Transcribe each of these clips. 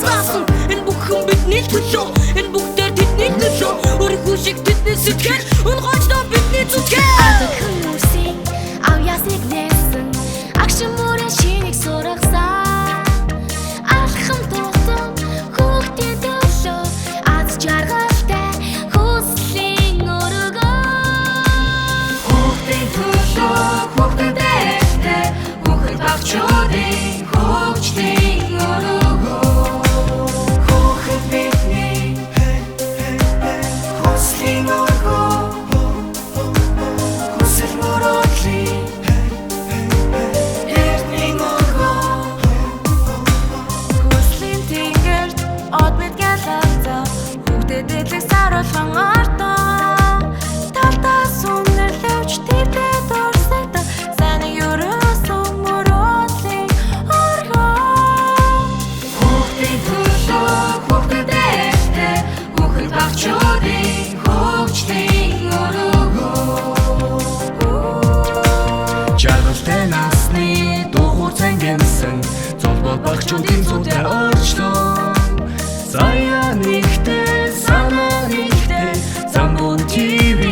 заасан. Энэ бүхэн бидний төлөө, энэ бүгдээр тэдний төлөө. Өөрийнхөө шиг тэдний сэтгэл унгоочдоо бидний зүтгэл. Адагхан үсийн ав ясныг нээсэн агшин мөрөн шинийг сургасан. Алхам тулсан хүүхдийн төлөө аз жаргалтай хүслийн өргөө. Хүүхдийн төлөө хүүхдүүдтэй хүүхэд багчуудын хөгжлийн өргөө. Хүүхэд бидний хүслийн өргөө. Хүсэл мөрөөдлийн эртний өргөө. Хүслийн тэнгэрт од мэд гэлэлцээ хүүхдэд эдлэг саруулхан ортоо. Талтаа сүнэрлэвч тэдэд дурсагдан сайн ерөөсөн мөрөөдлийн өргөө. Хүүхдийн төлөө хүүхдүүдтэй хүүхэд багчуудын хөгжлийн өргөө. Жаргалтай насны дуугуур цангинсан золбол багчуудын зүгтээ орчлон. Заяа нэгтэй санаа нэгтэй замбун ТV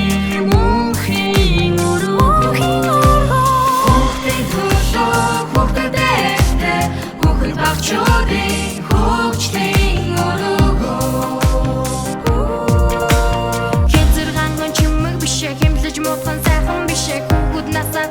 мөнхийн өргөө. Хүүхдийн төлөө хүүхдүүдтэй хүүхэд багчуудын хөгжлийн өргөө. Хязгааргүй чимэг бишээ хэмлэж муудсан сайхан бишээ хүүхэд насаа